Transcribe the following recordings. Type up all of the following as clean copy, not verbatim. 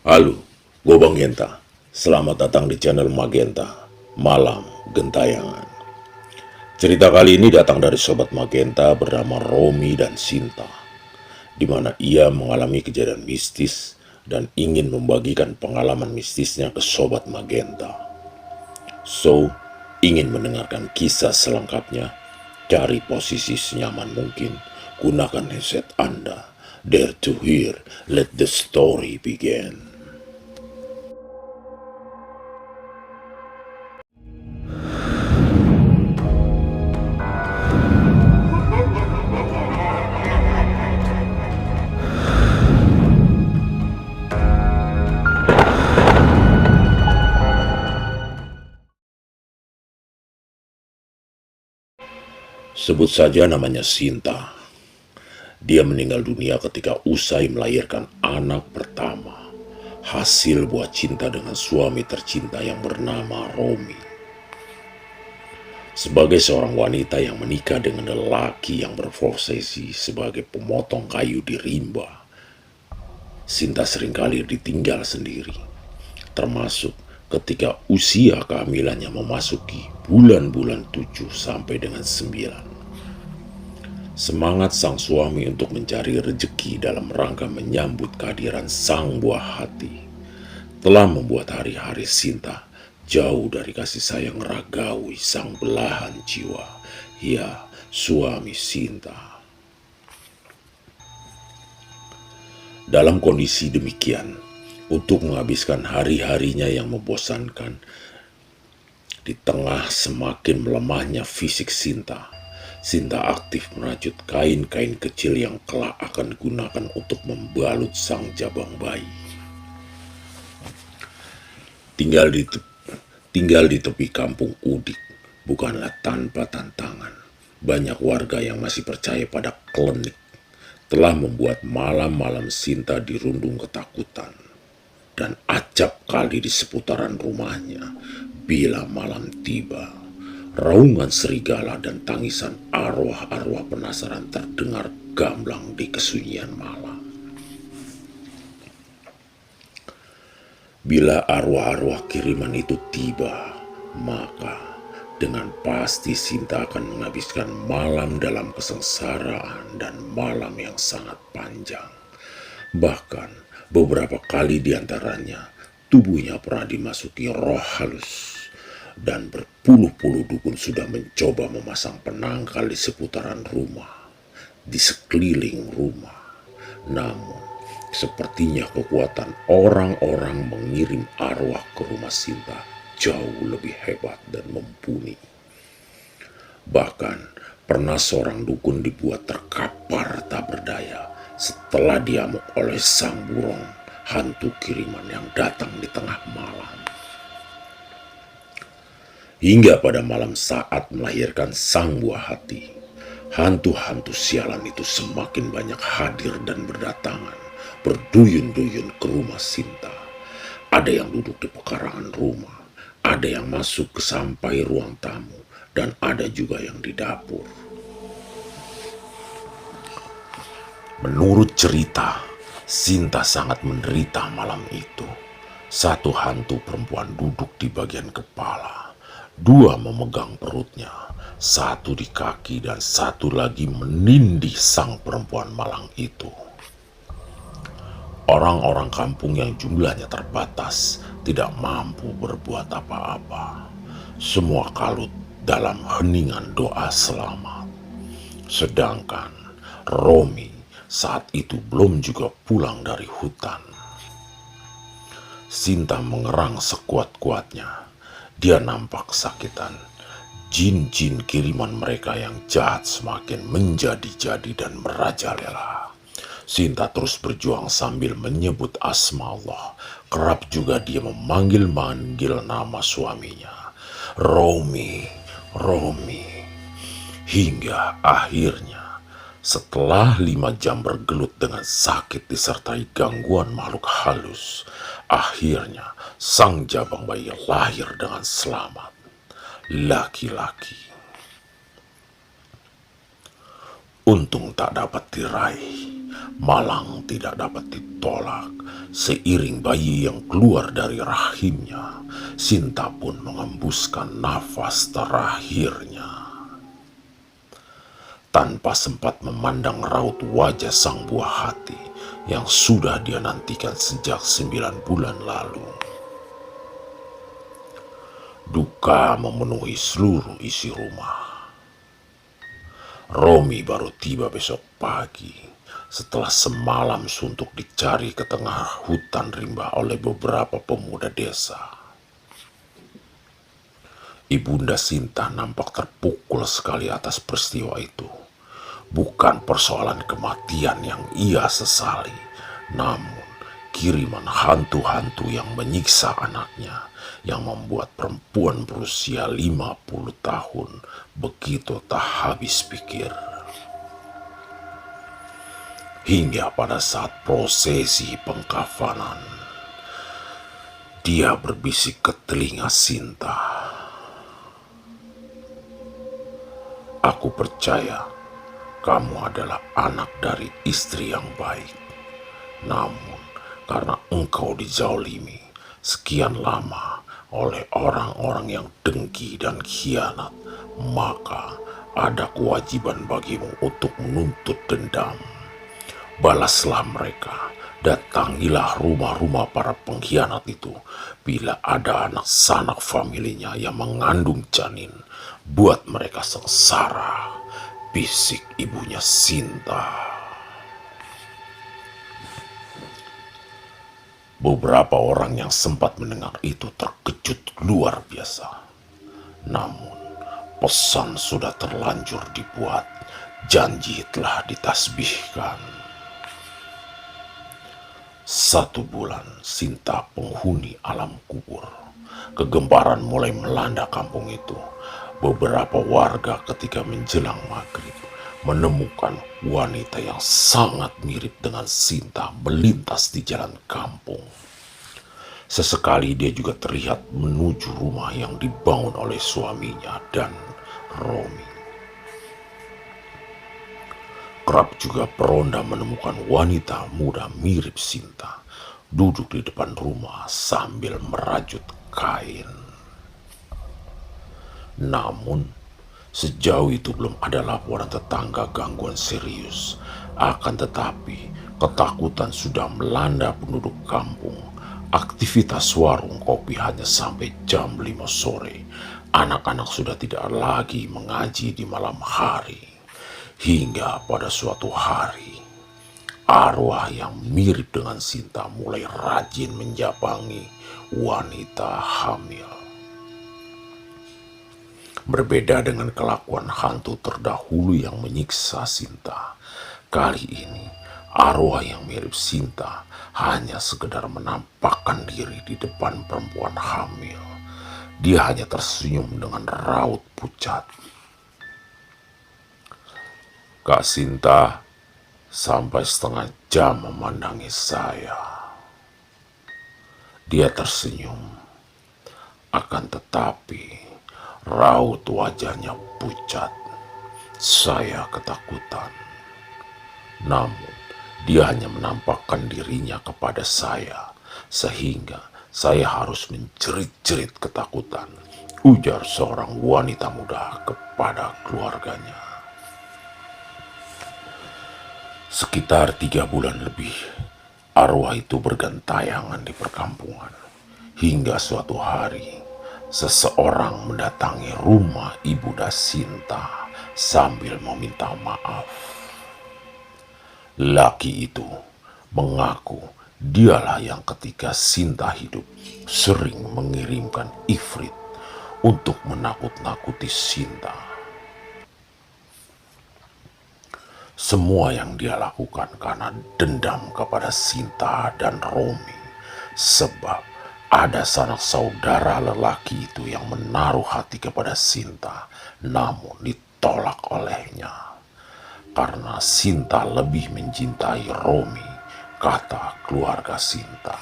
Halo, gue Bang Genta. Selamat datang di channel Magenta, Malam Gentayangan. Cerita kali ini datang dari Sobat Magenta bernama Romi dan Sinta, di mana ia mengalami kejadian mistis dan ingin membagikan pengalaman mistisnya ke Sobat Magenta. So, ingin mendengarkan kisah selengkapnya? Cari posisi senyaman mungkin, gunakan headset Anda. Dare to hear, let the story begin. Sebut saja namanya Sinta. Dia meninggal dunia ketika usai melahirkan anak pertama, hasil buah cinta dengan suami tercinta yang bernama Romi. Sebagai seorang wanita yang menikah dengan lelaki yang berprofesi sebagai pemotong kayu di rimba, Sinta seringkali ditinggal sendiri, termasuk ketika usia kehamilannya memasuki bulan-bulan 7 sampai dengan 9. Semangat sang suami untuk mencari rejeki dalam rangka menyambut kehadiran sang buah hati telah membuat hari-hari Sinta jauh dari kasih sayang ragawi sang belahan jiwa, ya suami Sinta. Dalam kondisi demikian, untuk menghabiskan hari-harinya yang membosankan, di tengah semakin melemahnya fisik Sinta aktif merajut kain-kain kecil yang kelak akan digunakan untuk membalut sang jabang bayi. Tinggal di tepi kampung Udik bukanlah tanpa tantangan. Banyak warga yang masih percaya pada klenik telah membuat malam-malam Sinta dirundung ketakutan. Dan acap kali di seputaran rumahnya, bila malam tiba, raungan serigala dan tangisan arwah-arwah penasaran terdengar gamblang di kesunyian malam. Bila arwah-arwah kiriman itu tiba, maka dengan pasti Sinta akan menghabiskan malam dalam kesengsaraan dan malam yang sangat panjang. Bahkan beberapa kali diantaranya tubuhnya pernah dimasuki roh halus. Dan berpuluh-puluh dukun sudah mencoba memasang penangkal di seputaran rumah, di sekeliling rumah. Namun, sepertinya kekuatan orang-orang mengirim arwah ke rumah Sinta jauh lebih hebat dan mumpuni. Bahkan, pernah seorang dukun dibuat terkapar tak berdaya setelah diamuk oleh sang burung hantu kiriman yang datang di tengah malam. Hingga pada malam saat melahirkan sang buah hati, hantu-hantu sialan itu semakin banyak hadir dan berdatangan, berduyun-duyun ke rumah Sinta. Ada yang duduk di pekarangan rumah, ada yang masuk ke sampai ruang tamu, dan ada juga yang di dapur. Menurut cerita, Sinta sangat menderita malam itu. Satu hantu perempuan duduk di bagian kepala, dua memegang perutnya, satu di kaki dan satu lagi menindih sang perempuan malang itu. Orang-orang kampung yang jumlahnya terbatas tidak mampu berbuat apa-apa. Semua kalut dalam heningan doa selamat. Sedangkan Romi saat itu belum juga pulang dari hutan. Sinta mengerang sekuat-kuatnya. Dia nampak kesakitan. Jin-jin kiriman mereka yang jahat semakin menjadi-jadi dan merajalela. Sinta terus berjuang sambil menyebut asma Allah. Kerap juga dia memanggil-manggil nama suaminya. Romi, Romi. Hingga akhirnya, setelah 5 jam bergelut dengan sakit disertai gangguan makhluk halus, akhirnya sang jabang bayi lahir dengan selamat. Laki-laki. Untung tak dapat diraih. Malang tidak dapat ditolak. Seiring bayi yang keluar dari rahimnya, Sinta pun mengembuskan nafas terakhirnya. Tanpa sempat memandang raut wajah sang buah hati yang sudah dia nantikan sejak 9 bulan lalu. Duka memenuhi seluruh isi rumah. Romi baru tiba besok pagi setelah semalam suntuk dicari ke tengah hutan rimba oleh beberapa pemuda desa. Ibunda Sinta nampak terpukul sekali atas peristiwa itu. Bukan persoalan kematian yang ia sesali, namun kiriman hantu-hantu yang menyiksa anaknya, yang membuat perempuan berusia 50 tahun begitu tak habis pikir. Hingga pada saat prosesi pengkafanan, dia berbisik ke telinga Sinta. "Aku percaya kamu adalah anak dari istri yang baik. Namun karena engkau dijolimi sekian lama oleh orang-orang yang dengki dan khianat, maka ada kewajiban bagimu untuk menuntut dendam. Balaslah mereka, datangilah rumah-rumah para pengkhianat itu. Bila ada anak sanak familinya yang mengandung janin, buat mereka sengsara," bisik ibunya Sinta. Beberapa orang yang sempat mendengar itu terkejut luar biasa. Namun, pesan sudah terlanjur dibuat, janji telah ditasbihkan. 1 bulan Sinta penghuni alam kubur. Kegemparan mulai melanda kampung itu. Beberapa warga ketika menjelang maghrib menemukan wanita yang sangat mirip dengan Sinta melintas di jalan kampung. Sesekali dia juga terlihat menuju rumah yang dibangun oleh suaminya dan Romi. Kerap juga peronda menemukan wanita muda mirip Sinta duduk di depan rumah sambil merajut kain. Namun, sejauh itu belum ada laporan tetangga gangguan serius. Akan tetapi, ketakutan sudah melanda penduduk kampung. Aktivitas warung kopi hanya sampai jam 5 sore. Anak-anak sudah tidak lagi mengaji di malam hari. Hingga pada suatu hari, arwah yang mirip dengan Sinta mulai rajin menjabangi wanita hamil. Berbeda dengan kelakuan hantu terdahulu yang menyiksa Sinta, kali ini arwah yang mirip Sinta hanya sekedar menampakkan diri di depan perempuan hamil. Dia hanya tersenyum dengan raut pucat. "Kak Sinta sampai setengah jam memandangi saya." Dia tersenyum, akan tetapi raut wajahnya pucat. Saya ketakutan. Namun, dia hanya menampakkan dirinya kepada saya, sehingga saya harus menjerit-jerit ketakutan, ujar seorang wanita muda kepada keluarganya. Sekitar 3 bulan lebih, arwah itu bergentayangan di perkampungan. Hingga suatu hari, seseorang mendatangi rumah Ibunda Sinta sambil meminta maaf. Laki itu mengaku dialah yang ketika Sinta hidup sering mengirimkan ifrit untuk menakut-nakuti Sinta. Semua yang dia lakukan karena dendam kepada Sinta dan Romi, sebab ada sanak saudara lelaki itu yang menaruh hati kepada Sinta, namun ditolak olehnya. Karena Sinta lebih mencintai Romi, kata keluarga Sinta.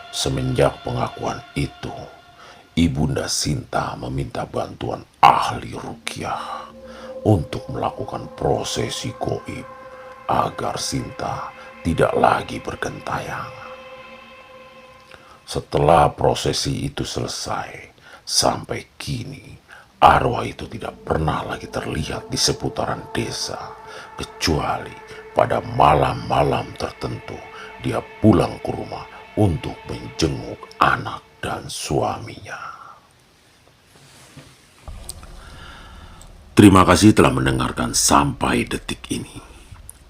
Semenjak pengakuan itu, Ibunda Sinta meminta bantuan ahli ruqyah untuk melakukan prosesi goib agar Sinta tidak lagi bergentayangan. Setelah prosesi itu selesai, sampai kini arwah itu tidak pernah lagi terlihat di seputaran desa, kecuali pada malam-malam tertentu dia pulang ke rumah untuk menjenguk anak dan suaminya. Terima kasih telah mendengarkan sampai detik ini.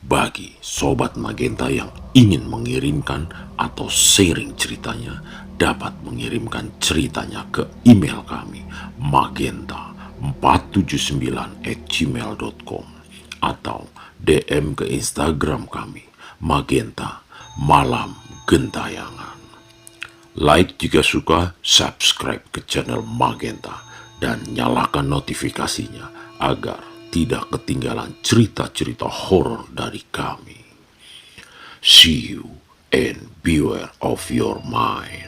Bagi Sobat Magenta yang ingin mengirimkan atau sharing ceritanya, dapat mengirimkan ceritanya ke email kami magenta479@gmail.com atau DM ke Instagram kami Magenta Malam Gentayangan. Like jika suka, subscribe ke channel Magenta, dan nyalakan notifikasinya agar tidak ketinggalan cerita-cerita horor dari kami. See you and beware of your mind.